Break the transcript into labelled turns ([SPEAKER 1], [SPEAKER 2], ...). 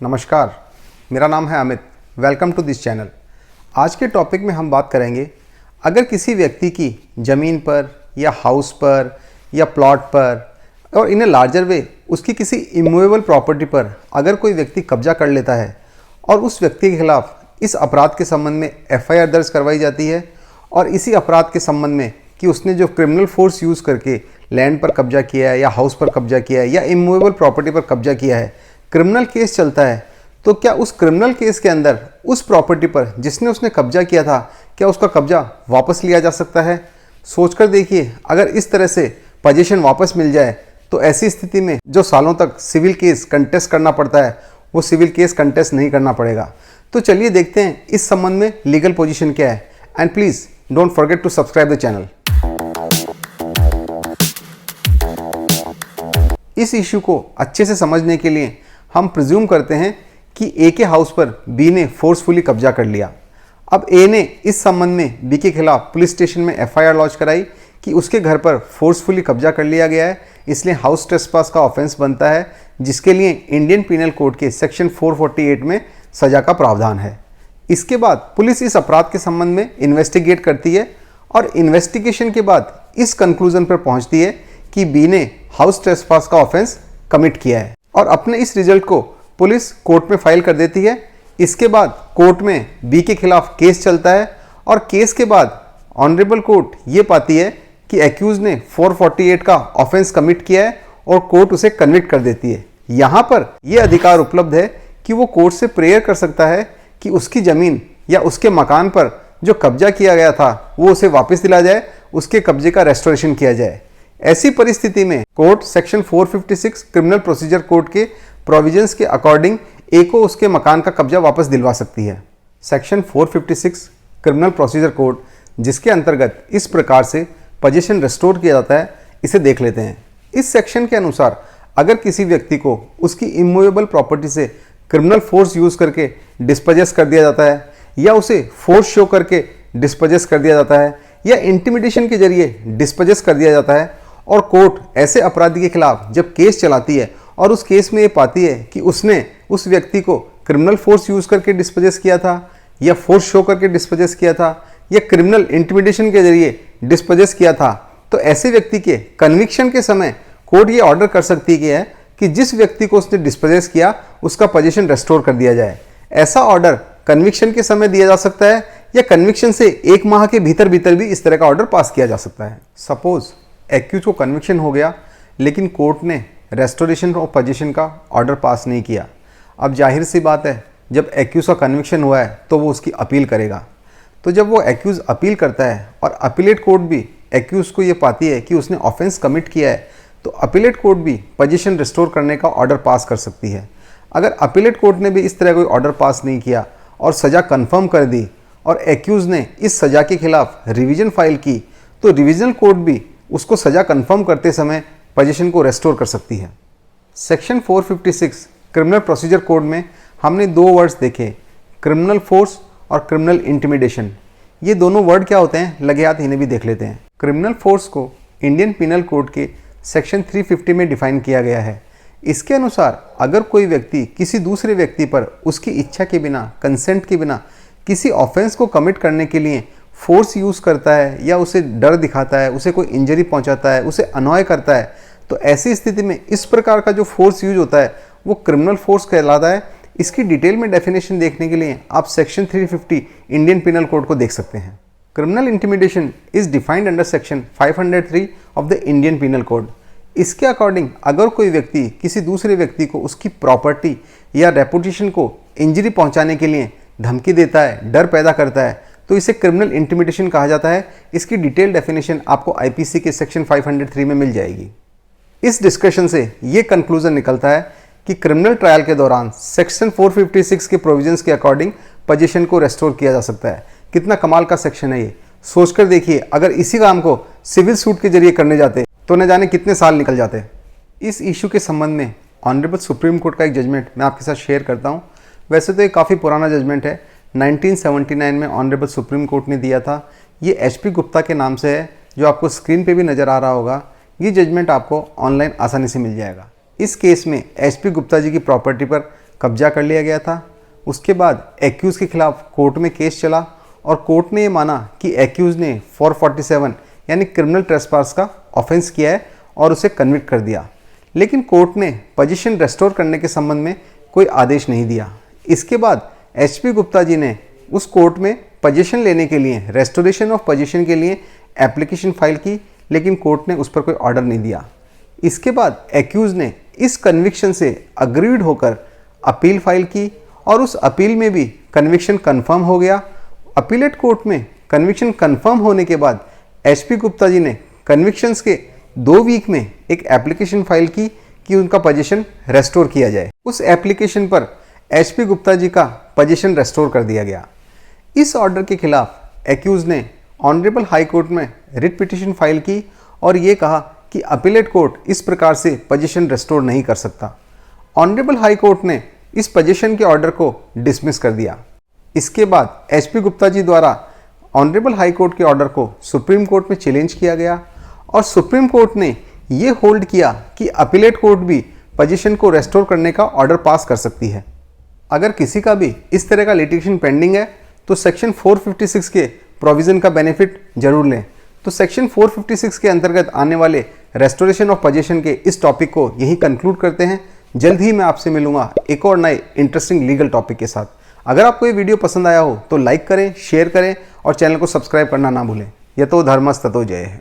[SPEAKER 1] नमस्कार, मेरा नाम है Amit. Welcome to this channel. आज के टॉपिक में हम बात करेंगे, अगर किसी व्यक्ति की ज़मीन पर या हाउस पर या प्लॉट पर और इन ए लार्जर वे उसकी किसी इमूवेबल प्रॉपर्टी पर अगर कोई व्यक्ति कब्जा कर लेता है और उस व्यक्ति के खिलाफ इस अपराध के संबंध में एफआईआर दर्ज करवाई जाती है और इसी अपराध के संबंध में कि उसने जो क्रिमिनल फोर्स यूज़ करके लैंड पर कब्जा किया है या हाउस पर कब्जा किया है या इमूवेबल प्रॉपर्टी पर कब्जा किया है, क्रिमिनल केस चलता है, तो क्या उस क्रिमिनल केस के अंदर उस प्रॉपर्टी पर जिसने उसने कब्जा किया था, क्या उसका कब्जा वापस लिया जा सकता है? सोचकर देखिए, अगर इस तरह से पोजीशन वापस मिल जाए तो ऐसी स्थिति में जो सालों तक सिविल केस कंटेस्ट करना पड़ता है वो सिविल केस कंटेस्ट नहीं करना पड़ेगा। तो चलिए देखते हैं इस संबंध में लीगल पोजीशन क्या है। And please don't forget to subscribe the channel. इस इश्यू को अच्छे से समझने के लिए हम प्रिज्यूम करते हैं कि ए के हाउस पर बी ने फोर्सफुली कब्जा कर लिया। अब ए ने इस संबंध में बी के खिलाफ पुलिस स्टेशन में एफआईआर लॉन्च कराई कि उसके घर पर फोर्सफुली कब्जा कर लिया गया है, इसलिए हाउस ट्रेसपास का ऑफेंस बनता है, जिसके लिए इंडियन पीनल कोड के सेक्शन 448 में सजा का प्रावधान है। इसके बाद पुलिस इस अपराध के संबंध में इन्वेस्टिगेट करती है और इन्वेस्टिगेशन के बाद इस कंक्लूजन पर पहुंचती है कि बी ने हाउस ट्रेसपास का ऑफेंस कमिट किया है और अपने इस रिजल्ट को पुलिस कोर्ट में फाइल कर देती है। इसके बाद कोर्ट में बी के खिलाफ केस चलता है और केस के बाद ऑनरेबल कोर्ट ये पाती है कि एक्यूज ने 448 का ऑफेंस कमिट किया है और कोर्ट उसे कन्विक्ट कर देती है। यहाँ पर यह अधिकार उपलब्ध है कि वो कोर्ट से प्रेयर कर सकता है कि उसकी ज़मीन या उसके मकान पर जो कब्जा किया गया था वो उसे वापस दिला जाए, उसके कब्जे का रेस्टोरेशन किया जाए। ऐसी परिस्थिति में court section 456 criminal procedure code के प्रोविजंस के अकॉर्डिंग ए को उसके मकान का कब्जा वापस दिलवा सकती है। सेक्शन 456 क्रिमिनल प्रोसीजर कोड, जिसके अंतर्गत इस प्रकार से पोजीशन रेस्टोर किया जाता है, इसे देख लेते हैं। इस सेक्शन के अनुसार अगर किसी व्यक्ति को उसकी इमूवेबल प्रॉपर्टी से क्रिमिनल फोर्स यूज करके डिस्पोजेस कर दिया जाता है या उसे फोर्स शो करके डिस्पोजेस कर दिया जाता है या इंटिमिडेशन के जरिए डिस्पोजेस कर दिया जाता है और कोर्ट ऐसे अपराधी के खिलाफ जब केस चलाती है और उस केस में ये पाती है कि उसने उस व्यक्ति को क्रिमिनल फोर्स यूज करके डिस्पोजेस किया था या फोर्स शो करके डिस्पोजेस किया था या क्रिमिनल इंटिमिडेशन के जरिए डिस्पोजेस किया था, तो ऐसे व्यक्ति के कन्विक्शन के समय कोर्ट ये ऑर्डर कर सकती है कि जिस व्यक्ति को उसने डिस्पोजेस किया उसका पोजीशन रेस्टोर कर दिया जाए। ऐसा ऑर्डर कन्विक्शन के समय दिया जा सकता है या कन्विक्शन से 1 माह के भीतर भी इस तरह का ऑर्डर पास किया जा सकता है। सपोज एक्यूज को कन्विक्शन हो गया लेकिन कोर्ट ने रेस्टोरेशन ऑफ पोजीशन का ऑर्डर पास नहीं किया। अब जाहिर सी बात है, जब एक्यूज का कन्विक्शन हुआ है तो वो उसकी अपील करेगा। तो जब वो एक्यूज अपील करता है और अपीलेट कोर्ट भी एक्यूज को ये पाती है कि उसने ऑफेंस कमिट किया है, तो अपीलेट कोर्ट भी पोजीशन रिस्टोर करने का ऑर्डर पास कर सकती है। अगर अपीलेट कोर्ट ने भी इस तरह कोई ऑर्डर पास नहीं किया और सज़ा कन्फर्म कर दी और एक्यूज ने इस सज़ा के खिलाफ रिवीजन फाइल की, तो रिवीजनल कोर्ट भी उसको सज़ा कन्फर्म करते समय पोजीशन को रेस्टोर कर सकती है। सेक्शन 456 क्रिमिनल प्रोसीजर कोड में हमने 2 वर्ड्स देखे, क्रिमिनल फोर्स और क्रिमिनल इंटिमिडेशन। ये दोनों वर्ड क्या होते हैं, लगे हाथ इन्हें भी देख लेते हैं। क्रिमिनल फोर्स को इंडियन पीनल कोड के सेक्शन 350 में डिफाइन किया गया है। इसके अनुसार अगर कोई व्यक्ति किसी दूसरे व्यक्ति पर उसकी इच्छा के बिना, कंसेंट के बिना किसी ऑफेंस को कमिट करने के लिए फोर्स यूज़ करता है या उसे डर दिखाता है, उसे कोई इंजरी पहुंचाता है, उसे अनॉय करता है, तो ऐसी स्थिति में इस प्रकार का जो फोर्स यूज होता है वो क्रिमिनल फोर्स कहलाता है। इसकी डिटेल में डेफिनेशन देखने के लिए आप सेक्शन 350 इंडियन पीनल कोड को देख सकते हैं। Criminal intimidation is defined under section 503 of the Indian Penal Code. इसके अकॉर्डिंग अगर कोई व्यक्ति किसी दूसरे व्यक्ति को उसकी प्रॉपर्टी या रेपुटेशन को इंजरी पहुंचाने के लिए धमकी देता है, डर पैदा करता है, तो इसे क्रिमिनल इंटिमिडेशन कहा जाता है। इसकी डिटेल डेफिनेशन आपको आईपीसी के सेक्शन 503 में मिल जाएगी। इस डिस्कशन से ये कंक्लूजन निकलता है कि क्रिमिनल ट्रायल के दौरान सेक्शन 456 के प्रोविजंस के अकॉर्डिंग पोजीशन को रेस्टोर किया जा सकता है। कितना कमाल का सेक्शन है ये, सोचकर देखिए, अगर इसी काम को सिविल सूट के जरिए करने जाते तो न जाने कितने साल निकल जाते। इस इशू के संबंध में ऑनरेबल सुप्रीम कोर्ट का एक जजमेंट मैं आपके साथ शेयर करता हूँ। वैसे तो ये काफ़ी पुराना जजमेंट है, 1979 में ऑनरेबल सुप्रीम कोर्ट ने दिया था। ये HP गुप्ता के नाम से है, जो आपको स्क्रीन पे भी नज़र आ रहा होगा। ये जजमेंट आपको ऑनलाइन आसानी से मिल जाएगा। इस केस में HP गुप्ता जी की प्रॉपर्टी पर कब्जा कर लिया गया था। उसके बाद एक्यूज के खिलाफ कोर्ट में केस चला और कोर्ट ने ये माना कि एक्यूज ने 447 यानी क्रिमिनल ट्रेसपास का ऑफेंस किया है और उसे कन्विक्ट कर दिया। लेकिन कोर्ट ने पोजीशन रेस्टोर करने के संबंध में कोई आदेश नहीं दिया। इसके बाद एचपी गुप्ता जी ने उस कोर्ट में पोजीशन लेने के लिए, रेस्टोरेशन ऑफ पोजीशन के लिए एप्लीकेशन फाइल की, लेकिन कोर्ट ने उस पर कोई ऑर्डर नहीं दिया। इसके बाद एक्यूज ने इस कन्विक्शन से अग्रीड होकर अपील फाइल की और उस अपील में भी कन्विक्शन कंफर्म हो गया। अपीलेट कोर्ट में कन्विक्शन कंफर्म होने के बाद एचपी गुप्ता जी ने कन्विक्शंस के 2 वीक में एक एप्लीकेशन फाइल की कि उनका पोजीशन रेस्टोर किया जाए। उस एप्लीकेशन पर एचपी गुप्ता जी का पोजीशन रेस्टोर कर दिया गया। इस ऑर्डर के खिलाफ एक्यूज ने ऑनरेबल हाई कोर्ट में रिट पिटीशन फाइल की और ये कहा कि अपीलेट कोर्ट इस प्रकार से पोजीशन रेस्टोर नहीं कर सकता। ऑनरेबल हाई कोर्ट ने इस पोजीशन के ऑर्डर को डिसमिस कर दिया। इसके बाद एचपी गुप्ता जी द्वारा ऑनरेबल हाई कोर्ट के ऑर्डर को सुप्रीम कोर्ट में चैलेंज किया गया और सुप्रीम कोर्ट ने ये होल्ड किया कि अपीलेट कोर्ट भी पोजीशन को रेस्टोर करने का ऑर्डर पास कर सकती है। अगर किसी का भी इस तरह का लिटिगेशन पेंडिंग है तो सेक्शन 456 के प्रोविज़न का बेनिफिट जरूर लें। तो सेक्शन 456 के अंतर्गत आने वाले रेस्टोरेशन ऑफ पोजीशन के इस टॉपिक को यही कंक्लूड करते हैं। जल्द ही मैं आपसे मिलूंगा एक और नए इंटरेस्टिंग लीगल टॉपिक के साथ। अगर आपको ये वीडियो पसंद आया हो तो लाइक करें, शेयर करें और चैनल को सब्सक्राइब करना ना भूलें। यतो धर्मस्ततो जयः।